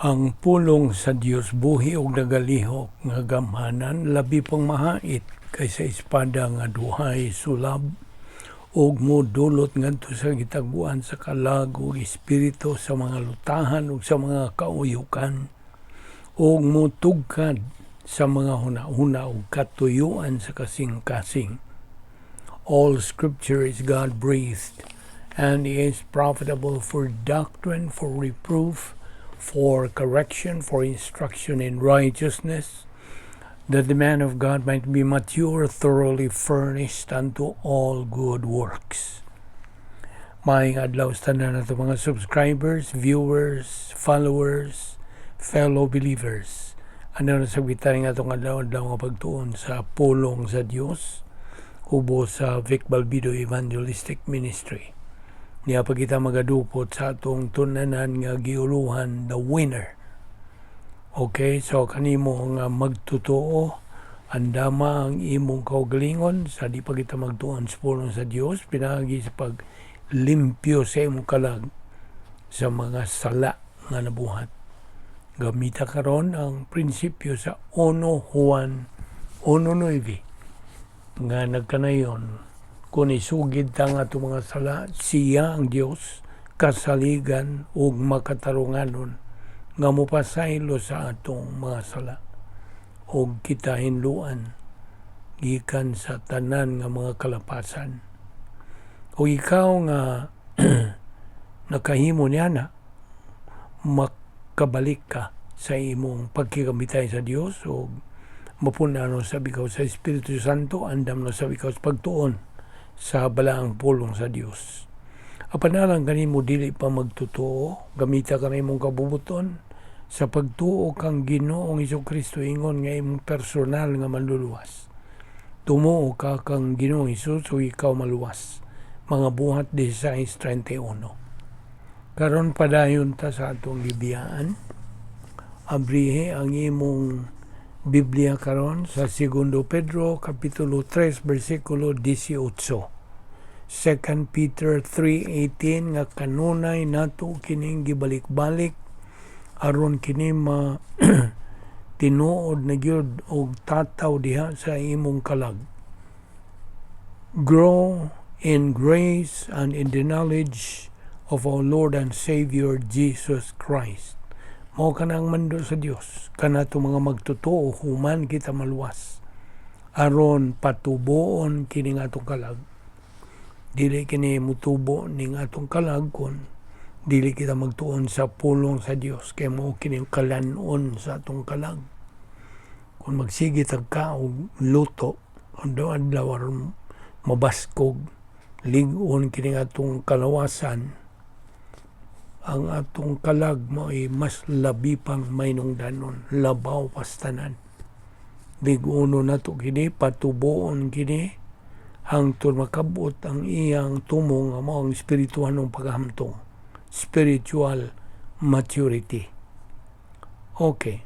Ang pulong sa Dios buhi og nagalihok nga gamhanan labi pang mahait kaysa espada nga duhay sulab ug modulot ngadto sa gitaguan sa kalag ug espiritu sa mga lutahan ug sa mga kauyukan ug motugkad sa mga hunahuna ug katuyuan sa kasing-kasing. All scripture is God-breathed and is profitable for doctrine, for reproof, for correction, for instruction in righteousness, that the man of God might be mature, thoroughly furnished unto all good works. Maayong adlaw sa tanan nato mga subscribers, viewers, followers, fellow believers. Ano na sabitan nga itong adlaw-adlaw nga pagtuon sa pulong sa Dios ubo sa Balbido Evangelistic Ministry. Niya pa kita magadupot sa atong tunanan nga giuluhan, the winner. Okay, so kanimo nga magtotoo, andama ang imong kaugalingon sa di pa kita magtuon sa pulong sa Dios, pinagi sa paglimpyo sa imong kalag sa mga sala nga nabuhat. Gamita karon ang prinsipyo sa 1 Juan 1:9 nga nagkanayon, kung isugid ta nga itong mga sala, siya ang Diyos, kasaligan ug makatarunganon nga mopasaylo sa atong mga sala ug kita hinluan gikan sa tanan nga mga kalapasan. O ikaw nga nakahimo niya na makabalik ka sa imong pagkikamitay sa Dios ug mapunano sa bikaw sa Espiritu Santo, andam no sa bikaw sa pagtuon sa balaang pulong sa Dios. Apanalang kanimo dili pa magtotoo, gamita ka na imong kabubuton sa pagtuo kang Ginoong Hesukristo ingon nga imong personal nga manluluwas. Tumuo ka kang Ginoong Hesus o ikaw maluwas. Mga buhat 16:31. Karon padayon ta sa atong libiyaan. Abrihe ang imong Biblia karon sa 2 Pedro kapitulo 3 bersikulo 18. 2 Peter 3:18 nga kanunay nato kining gibalik-balik aron kini tinuod na gyud og tataw diha sa imong kalag. Grow in grace and in the knowledge of our Lord and Savior Jesus Christ. Mao kanang mando sa Dios kanato mga magtotoo human kita maluwas aron patuboon kini atong kalag. Dili kini mutubo ning atong kalag kun dili kita magtuon sa pulong sa Dios kay mao kini kalanon sa atong kalag. Kung magsige tag ka og luto adlaw aron mabaskog lig-on kini atong kalawasan, ang atong kalag mo ay mas labi pang mainungdanon, labaw pastanan. Lig-uno na to kini, patuboon kini, hangtod makabot ang iyang tumong nga mao ang espirituhanong paghamtong, spiritual maturity. Okay.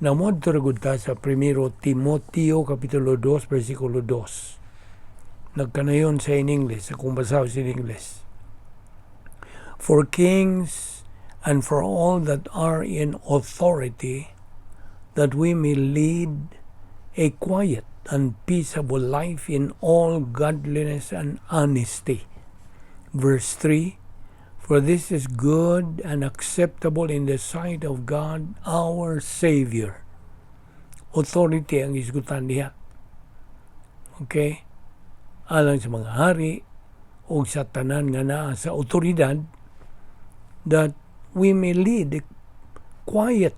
Namod turagod ta sa 1 Timoteo kapitulo 2 bersikulo 2. Nagkanayon sa in English, akong basaw sa in English. For kings and for all that are in authority, that we may lead a quiet and peaceable life in all godliness and honesty. Verse 3, for this is good and acceptable in the sight of God our Savior. Authority ang isgutan niya. Okay? Alang sa mga hari o sa tanan nga naa sa otoridad, that we may lead a quiet,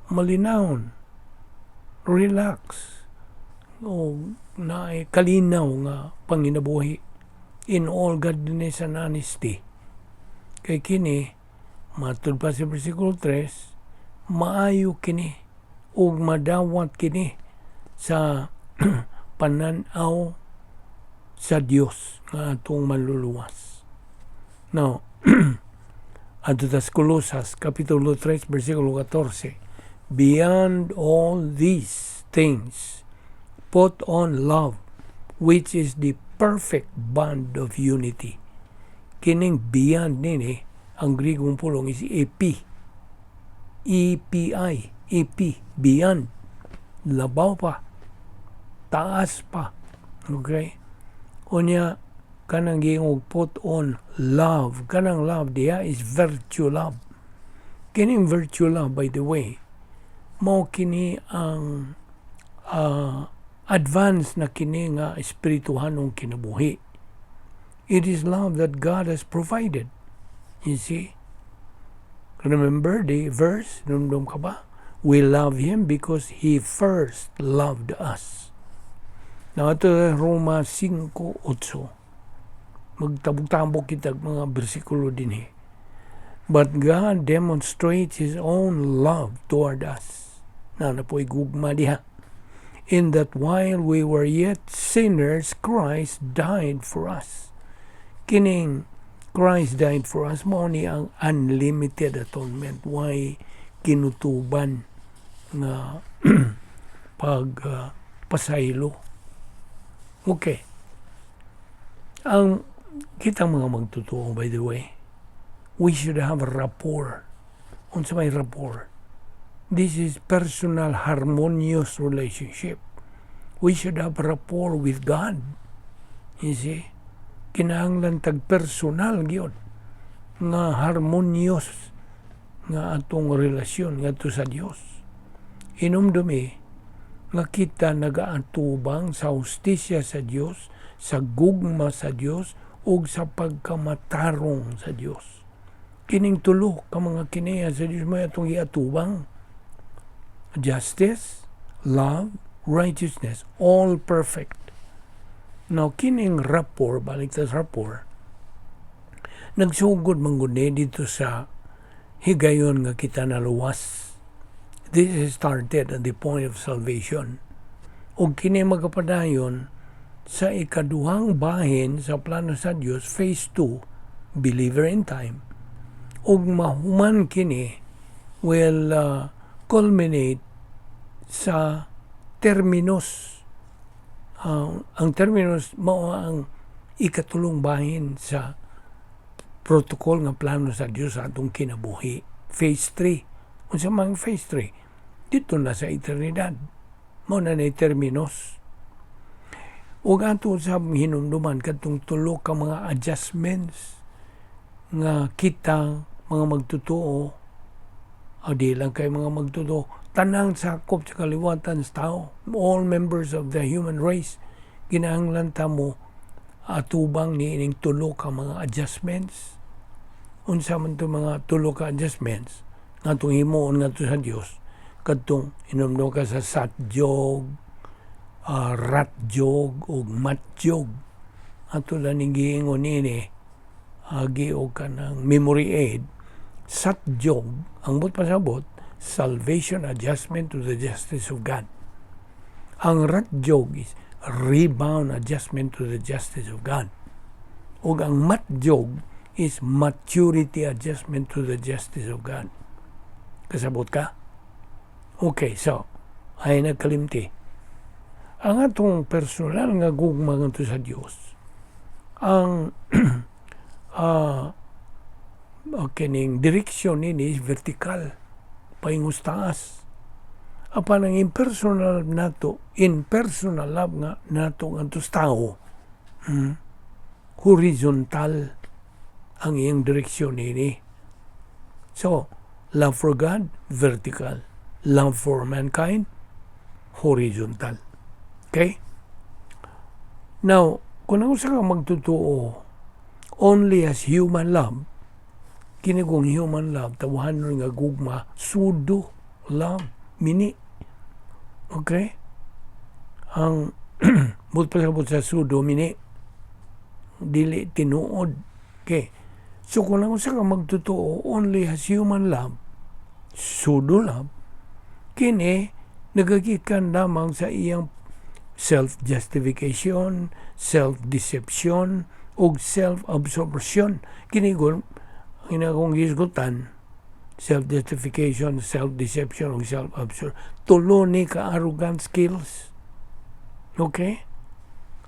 malinawon, relax, o na kalinaw nga panginabuhi in all godliness and honesty. Kay kini, matud pa sa versikulo 3, maayo kini o madawat kini sa pananaw sa Dios nga atong manluluwas. Now, ato tas Colosas kapitulo 3 bersikulo 14, beyond all these things put on love, which is the perfect bond of unity. Kining beyond nini ang Grigong pulong is epi. EPI, EP, beyond, labaw pa, taas pa. Okay? Unya, kanang giingog put on love. Kanang love diya is virtue love. Kining virtue love, by the way, mao kini ang advance na kini nga espirituhanong kinabuhi. It is love that God has provided. You see? Remember the verse? Numdum ka ba? We love Him because He first loved us. Now, ito Roma 5:8. Magtabog-tambok kita mga bersikulo din But God demonstrates His own love toward us. Na po'y gugma diha. In that while we were yet sinners, Christ died for us. Kining Christ died for us, mao ni ang unlimited atonement. Why kinutuban nga pasaylo. Okay. Ang kitang mga magtotoo, by the way, we should have a rapport. Unsa may rapport? This is personal, harmonious relationship. We should have rapport with God. You see? Kinahanglan tag personal gyud nga harmonious nga atong relasyon ngadto sa Dios. Inumdumi nga kita nagaatubang sa hustisya sa Dios, sa gugma sa Dios ug sa pagkamatarong sa Dios. Kining tulo ka mga kineya sa Dios may atong giatubang. Justice, love, righteousness, all perfect. Now, kining rapport, balik sa rapport, nagsugod mangguni dito sa higayon nga kita naluwas. This is started at the point of salvation. O kini magapadayon sa ikaduhang bahin sa plano sa Dios, phase 2, believer in time. Og mahuman kini will culminate sa terminus. Ang terminus mao ang ikatulong bahin sa protocol nga plano sa Dios sa atong kinabuhi. Phase 3. Unsa mang phase 3? Dito na sa eternidad. Mao na terminus. Ug ato sa hinumduman kadtong tulo ka mga adjustments nga kita mga magtotoo di lang kay mga magtotoo tanang sakop sa kaliwatan sa tao, all members of the human race, kinahanglan ta mo atubang ni ining tulo ka mga adjustments. Unsa man to mga tulo ka adjustments nga itong himuon nga to sa Dios, kadtong inumdum ka sa satjog, ratjog ug matjog. Ato lang ni giingon ini giog ka ng memory aid. Satjog ang bot pasabot salvation adjustment to the justice of God. Ang ratjog is rebound adjustment to the justice of God. O ang matjog is maturity adjustment to the justice of God. Kasabot ka? Okay, so, ay nagkalimti. Ang atong personal nga gugma ngadto sa Dios, ang kining direksyon ini is vertical, paingus taas. Apan ang impersonal love nga nato ngadto sa tao, horizontal ang iyang direksyon ini. So, love for God, vertical. Love for mankind, horizontal. Okay? Now, kung ano sa ka magtotoo, only as human love, kini kong human love, tawahan nga gugma, pseudo love, mini. Okay? Ang but pasabot sa pseudo, mini, dili tinuod. Okay? So kung lang sa ka magtotoo, only as human love, pseudo love, kini nagagikan lamang sa iyang self-justification, self-deception, o self-absorption. Kini kung gisgutan, self-justification, self-deception, o self-absorption. Tulo ni ka-arrogant skills. Okay?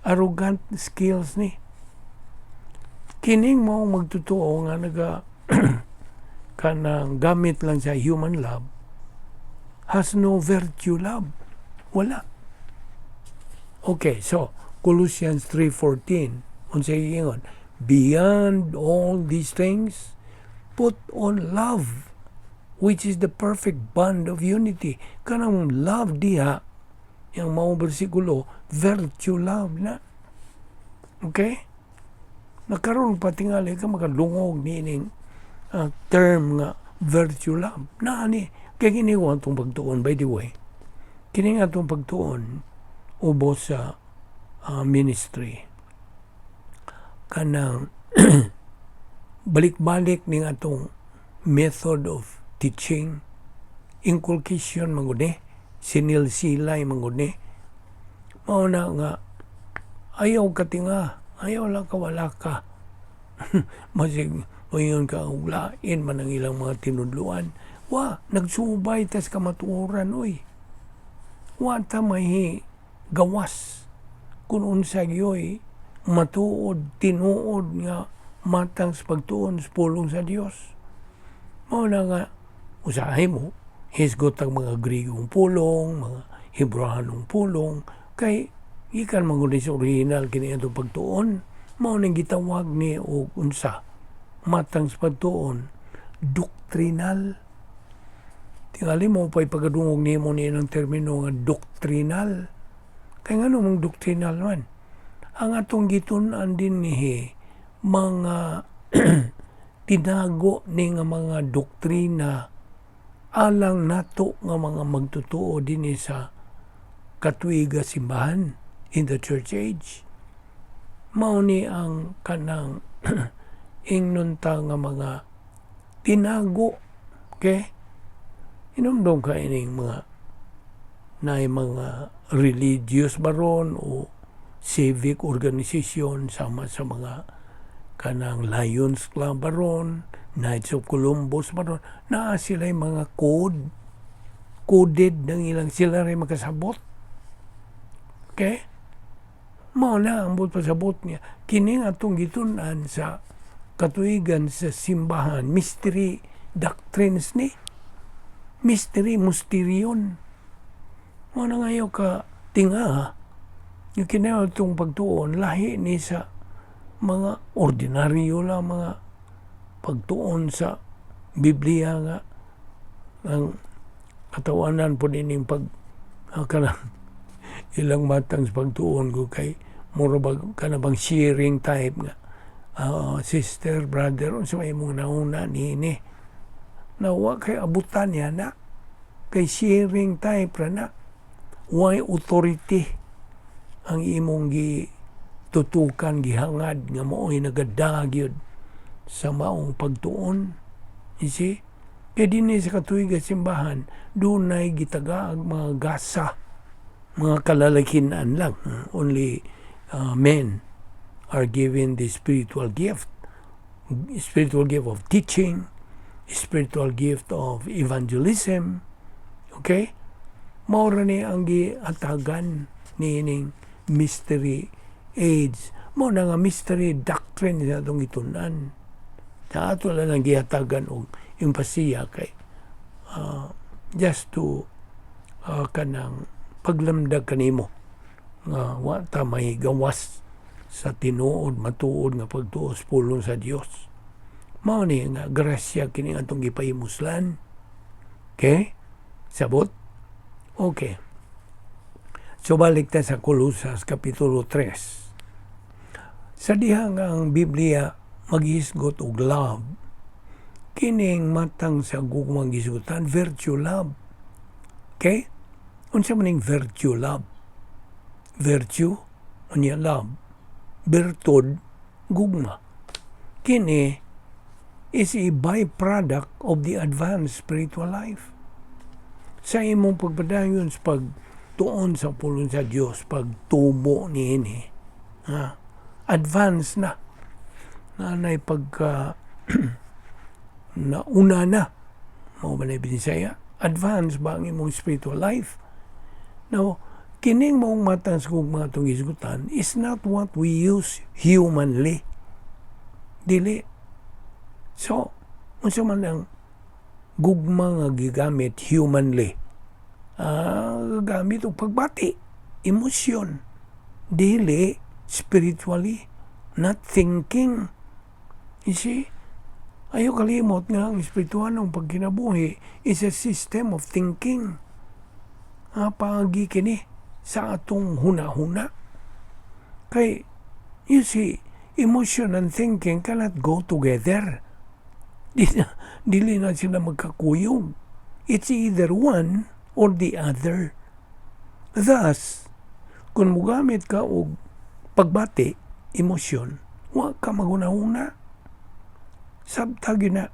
Arrogant skills ni. Kining mo magtotoo nga kanang gamit lang sa human love has no virtue love. Wala. Okay, so Colossians 3:14 unsay ingon, beyond all these things put on love, which is the perfect bond of unity. Kanang love diha, yung mga bersikulo, virtue love na. Okay? Nagkaroon pa tingali ka makadungog niining term nga virtue love. Na ni, kaya giniwan itong pagtuon, by the way. Kini nga itong pagtuon, ubos sa ministry. Kanang balik-balik ning atong method of teaching, inculcation manguni, sinilsilay manguni. Mao na nga ayaw ka tinga, ayaw lang ka wala ka. Masig mayon ka uglain man ang ilang mga tinudluan. Wa nagsubay tas kamatuoran oy. Wa ta may gawas kun unsa gyoy matuod tinuod nga matang sa pagtuon sa pulong sa Dios. Mao na nga usahay mo hisgot ang mga Grigong pulong, mga Hebrewanong pulong kay ikan manguni sa original kini atong pagtuon. Mao nang gitawag ni og unsa matang sa pagtuon doctrinal. Tingali mo pa'y pagkadungog nimo ni ng termino nga doctrinal. Kaya nga mong doctrinal man. Ang atong gitunan din ni mga tinago ni nga mga doktrina alang nato nga mga magtutuo din sa katuiga simbahan in the church age. Mao ni ang kanang ingnunta nga mga tinago. Okay? Inumdom ka ining mga religious baron o civic organization sama sa mga kanang Lions Club baron, Knights of Columbus baron, naa sila mga coded ng ilang sila rin makasabot. Okay? Mao na ang pasabot niya. Kining atong gitunan sa katuigan sa simbahan, mystery doctrines ni. Mystery, mysterion. Mao na ngayon ka tinga yung kinayaw itong pagtuon, lahi ni sa mga ordinaryo lang, mga pagtuon sa Biblia nga ang katawanan po nining ilang matang sa pagtuon ko kay mura ba ka na bang sharing type nga sister, brother, unsa may mong nauna ni nawa kay abutan niya na kay sharing type ra na why authority ang imong gitutukan gihangad nga mao'y nagadag yun sa maong pagtuon. You see? Kaya din sa katuiga simbahan dunay gitaga ang mga gasa, mga kalalakinan lang. Only men are given the spiritual gift of teaching, spiritual gift of evangelism. Okay? Maura ni ang giatagan nining mystery age. Mao na nga mystery doctrine sa itong itunan. Sa ato lang ang gihatagan og empasiya kay just to kanang paglamdag kanimo nga wa ta may gawas sa tinuod matuod nga pagtuos pulong sa Dios. Mao ni nga grasya kini atong gipahimuslan. Okay? Sabot? Okay. So balik ta sa Colosas Kapitulo 3. Sa diha nga ang Biblia maghisgot og love, kining matang sa gugmang gisgutan, virtue love. Okay? Unsa maning virtue love? Virtue, unya love. Bertud, gugma. Kini is a byproduct of the advanced spiritual life. Sa imong pagpadayon sa pagtuon sa pulong sa Dios, pagtubo niini, advance na. Nanay pagka nauna na, mao ba na Binisaya? Advance ba ang imong spiritual life? Now, kining maong matang sa mga itong isgutan is not what we use humanly. Dili. So, unsa man ang gugma nga gigamit humanly. Gamit og pagbati, emosyon, dili spiritually, not thinking. You see? Ayaw kalimot nga ang espiritual ng pagkinabuhi is a system of thinking. Paagi kini sa atong huna-huna. Kay, you see, emotion and thinking cannot go together. Dili na sila magkakuyog. It's either one or the other. Thus, kung mugamit ka og pagbati, emosyon, huwag ka maguna-una. Sabtag yun na.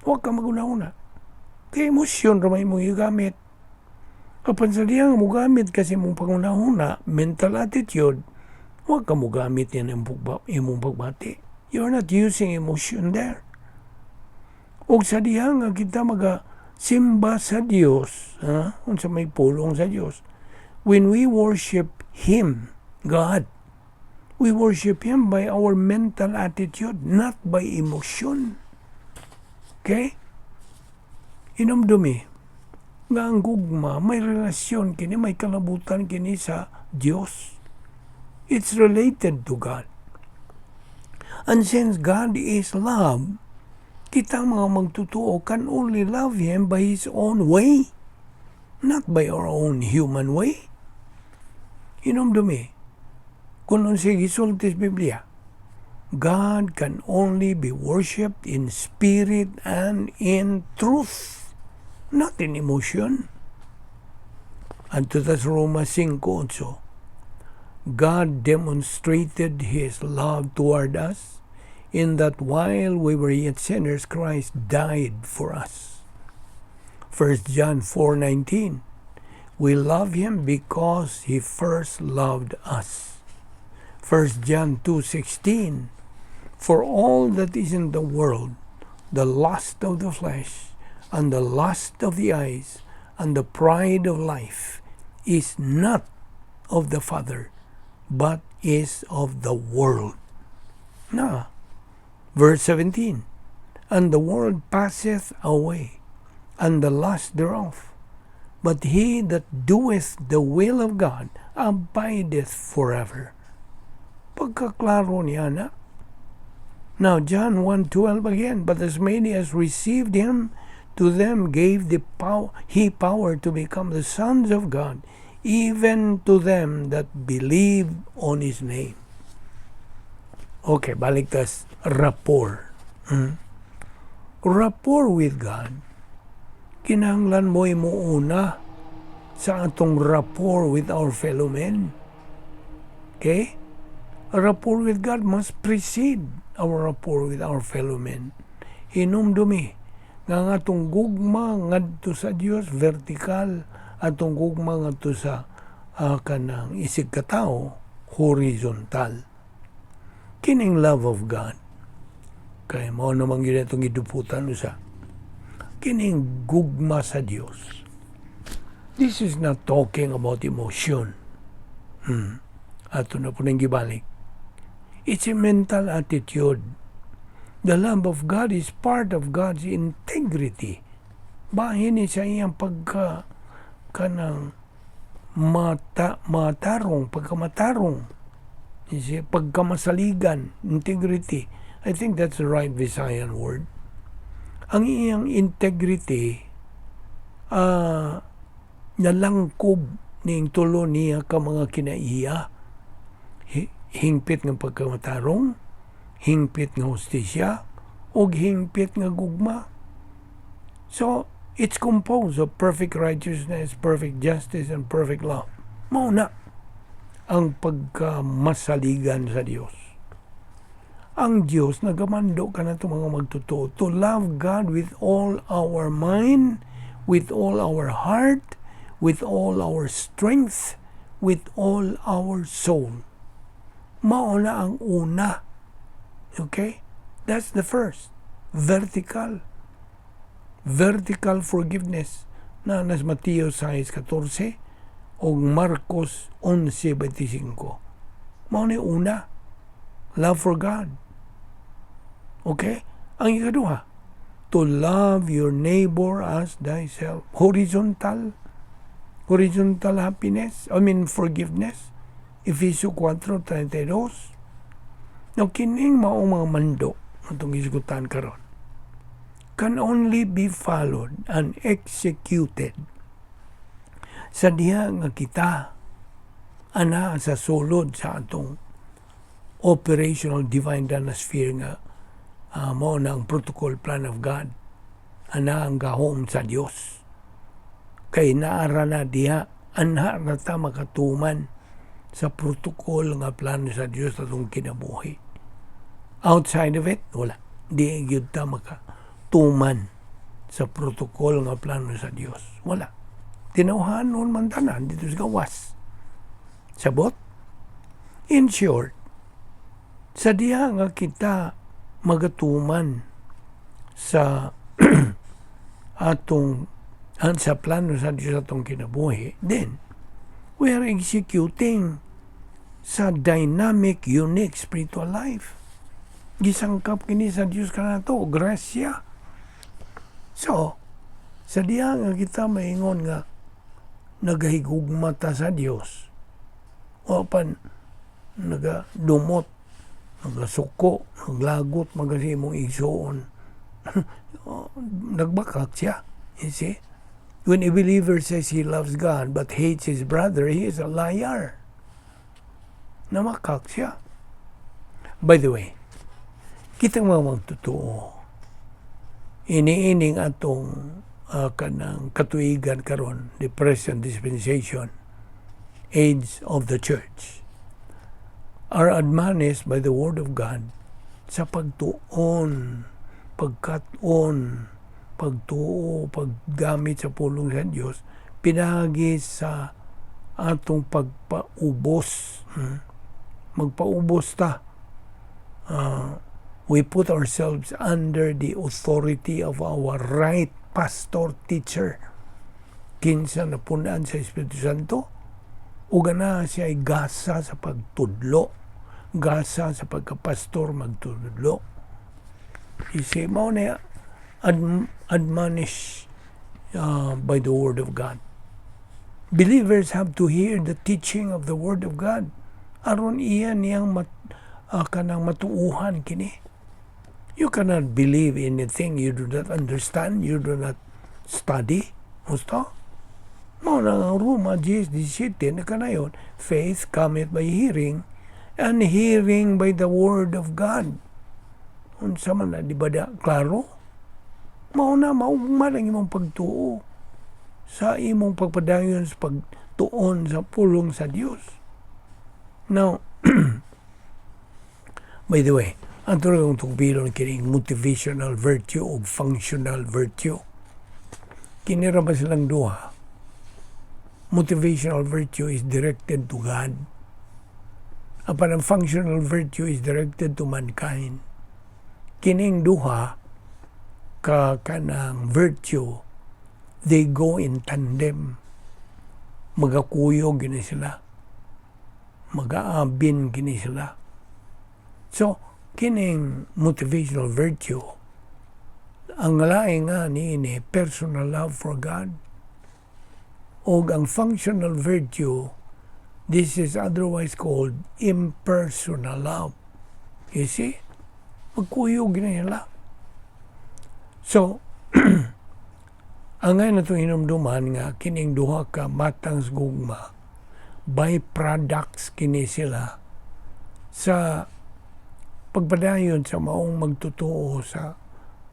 Huwag ka maguna-una. Kaya emosyon ramay mo igamit. Kapan sa diyang mugamit kasi mong panguna-una, mental attitude, huwag ka mugamit yan imong pagbati. You're not using emotion there. O sa diyang kita simba sa Diyos, kung sa may pulong sa Diyos, when we worship Him, God, we worship Him by our mental attitude, not by emotion. Okay? Inamdumi, nga ang gugma, may relasyon kini, may kalabutan kini sa Diyos. It's related to God. And since God is love, kita mga magtutuo can only love Him by His own way, not by our own human way. Inumdumi, kung unsay gisulti sa Biblia, God can only be worshipped in spirit and in truth, not in emotion. And to the Roma 5:8, God demonstrated His love toward us in that while we were yet sinners, Christ died for us. 1 John 4:19, we love Him because He first loved us. 1 John 2:16, for all that is in the world, the lust of the flesh, and the lust of the eyes, and the pride of life, is not of the Father, but is of the world. Verse 17, and the world passeth away, and the lust thereof, but he that doeth the will of God abideth forever. Pagkaklaro niya na. Now John 1:12 again, but as many as received Him, to them gave He power to become the sons of God, even to them that believe on His name. Okay, balik tas rapport. Rapport with God. Kinahanglan mo imuuna sa atong rapport with our fellow men. Okay? A rapport with God must precede our rapport with our fellow men. Hinumdumi nga atong gugma ngadto sa Dios vertical, atong gugma ngadto sa kanang isig katao horizontal. Kining love of God, kaya mao namang yun itong iduputan usa, kining gugma sa Dios. This is not talking about emotion. Ato na po nang gibalik. It's a mental attitude. The love of God is part of God's integrity. Bahin ni sa iyang kanang pagkamatarong, pagkamasaligan, integrity. I think that's the right Visayan word. Ang iyang integrity, nalangkob ning tulo niya ka mga kinaiya. Hingpit ng pagkamatarong, hingpit ng hustisya, o hingpit ng gugma. So, it's composed of perfect righteousness, perfect justice, and perfect love. Mauna ang pagkamasaligan sa Diyos. Ang Diyos, nagamando ka na itong mga magtutuo, to love God with all our mind, with all our heart, with all our strength, with all our soul. Mauna ang una. Okay? That's the first. Vertical. Vertical forgiveness na nas Mateo 6:14 o Marcos 11:25. Mauna yung una. Love for God. Okay? Ang ikaduha, to love your neighbor as thyself. Horizontal happiness, forgiveness. Efesio 4:32. Now, kining maong mga mando, itong isgutan karon, can only be followed and executed sa diha nga kita ana sa sulod sa atong operational divine dynasty nga mao na ang protocol plan of God, ana ang gahom sa Dios. Kay naara na diha, anha na ta makatuman sa protocol nga plano sa Dios atong kinabuhi. Outside of it, wala. Di gyud ta makatuman sa protocol nga plano sa Dios. Wala. Tinawhanon man tanan dito sa gawas. Sabot? In short, sa diha nga kita magatuman sa atong sa plano sa Diyos atong kinabuhi, then we are executing sa dynamic, unique spiritual life. Gisangkap kini sa Diyos kanato, grasya. So, sa diha nga kita maingon nga nagahigugmata sa Diyos, o pan nagadumot, nagasuko, naglagot, magasimong igsoon, nagbakak siya. You see? When a believer says he loves God but hates his brother, he is a liar. Namakak siya. By the way, kitang mga magtotoo, iniining atong kanang katuigan karon, the present dispensation, age of the church, are admonished by the Word of God sa pagtuon, pagkaton, pagtuo, paggamit sa pulong sa Diyos, pinagi sa atong pagpaubos. Magpaubos ta. We put ourselves under the authority of our right pastor, teacher. Kinsa na punaan sa Espiritu Santo, o gana siya ay gasa sa pagtudlo, gasa sa pagkapastor magtudlo. Isi, mao na admonish by the Word of God. Believers have to hear the teaching of the Word of God. Aron iya niyang kanang matuuhan kini. You cannot believe anything you do not understand, you do not study. Musta? Mao na ang Roma 10:17 na kanayon, faith cometh by hearing, and hearing by the Word of God. Unsa man na, di ba da? Klaro? Mao na, maugma lang imong pagtuo sa imong pagpadayon sa pagtuon sa pulong sa Dios. Now, by the way, ang turang tugbilon kining motivational virtue o functional virtue. Kinira ba silang duha? Motivational virtue is directed to God. Apan ang functional virtue is directed to mankind. Kining duha kanang virtue, they go in tandem. Magakuyog gini sila. Mag-aabin gini sila. So, kining motivational virtue, ang laing nga niini personal love for God. O ang functional virtue, this is otherwise called impersonal love. You see? Magkuyog na nila. So, ang ngayon na itong hinumduman nga, kining duha ka matang gugma, byproducts kini sila sa pagpadayon sa maong magtotoo sa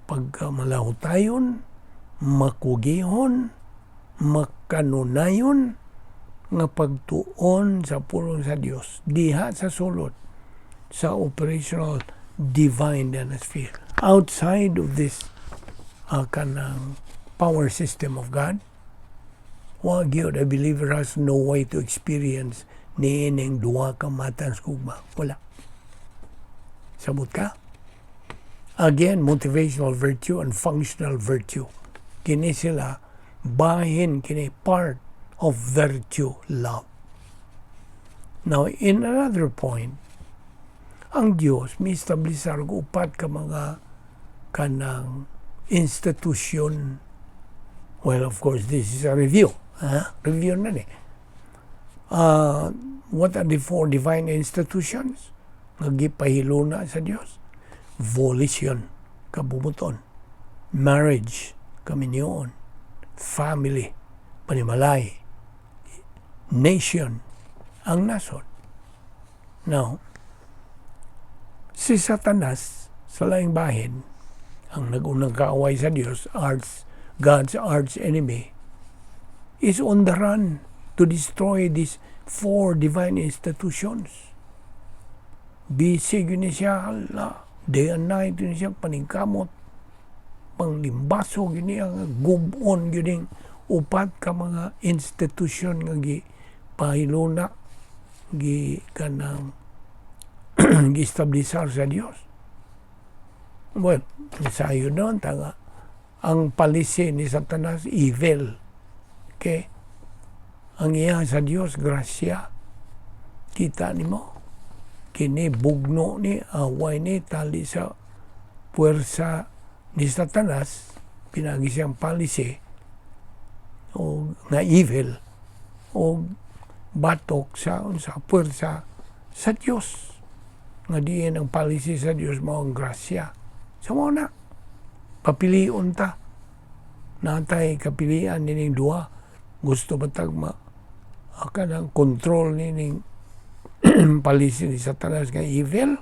pagkamalahutayon, makugihon, makanunayon, nga pagtuon sa pulong sa Dios diha sa sulod sa operational divine dynasty. Outside of this kanang power system of God, wag yun, a believer has no way to experience niining duwa ka matang skugma. Wala. Sabot ka? Again, motivational virtue and functional virtue. Kini sila, bahin, kini part of virtue love. Now, in another point, ang Diyos may establisar upat ka mga kanang institution. Well, of course, this is a review. Review na ni. What are the 4 divine institutions? Nagipahiluna sa Dios. Volition, kabubuton. Marriage, kaminyoon. Family, panimalay. Nation, ang nason. Now, si Satanas sa laing bahin, ang nagunang kaaway sa Diyos, God's arch enemy, is on the run to destroy these 4 divine institutions. Bisig yun siya, day and night yun siya, paningkamot, panglimbasog yun ang gubon yun upat ka mga institusyon nga pahiluna kanang gi-establisar sa Dios. Well, sayo doon tanga ang palisi ni Satanas evil. Okay? Ang iya sa Dios grasya. Kita nimo kini bugno ni away ni tali sa puwersa ni Satanas pinagi siyang palisi o nga evil o batok sa puwersa sa Dios nga diin ang palisi sa Dios mao ang grasya. So mo na papilion ta natay kapilian nining duha gusto batag kanang control nining palisi ni Satanas nga evil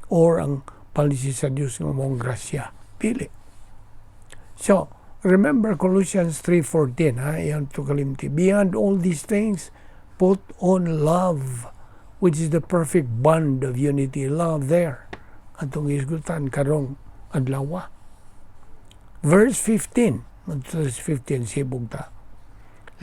or ang palisi sa Dios nga mao grasya pili. So remember Colossians 3:14 ayon to kalimti, beyond all these things put on love, which is the perfect bond of unity. Love there atong isgutan karong adlaw. Verse 15 sibog ta.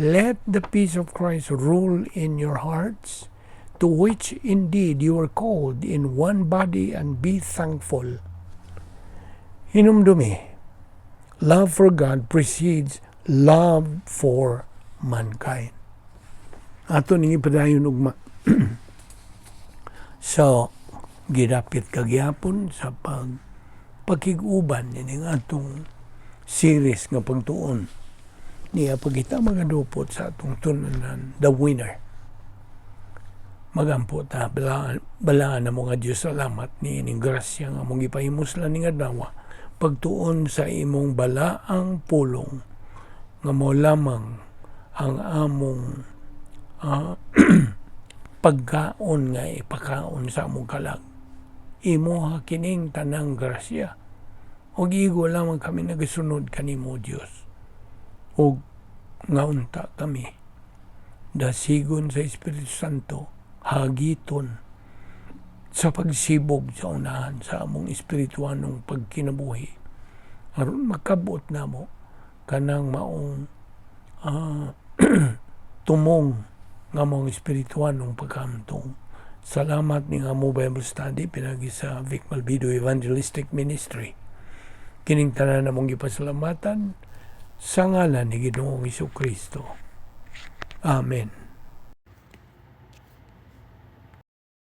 Let the peace of Christ rule in your hearts, to which indeed you are called in one body, and be thankful. Hinumdumi, love for God precedes love for mankind. Ato ning ipadayon ugma. So, gidapit kagyapon sa pagkiguban ning atong series nga pagtuon niya pagkita magadupot sa atong tunanan the winner. Magampo ta balaan na mga Dios, salamat ni ining grasya nga mong ipahimos lang ning adlaw pagtuon sa imong balaang pulong nga mo lamang ang among pagkaon nga ipakaon sa among kalag. Imo kining tanang grasya. O gigo lamang kami nagasunod kanimo Dios. O nga unta kami dasigon sa Espiritu Santo hagiton sa pagsibog sa unahan sa among espirituanong pagkinabuhi aron makabot namo kanang maong tumong nga mong espirituanong pagkamtong. Salamat ni nga mo Bible study pinagi sa Vic Balbido Evangelistic Ministry. Kining tanan namong gipasalamatan sa ngalan ni Ginoong Hesukristo. Amen.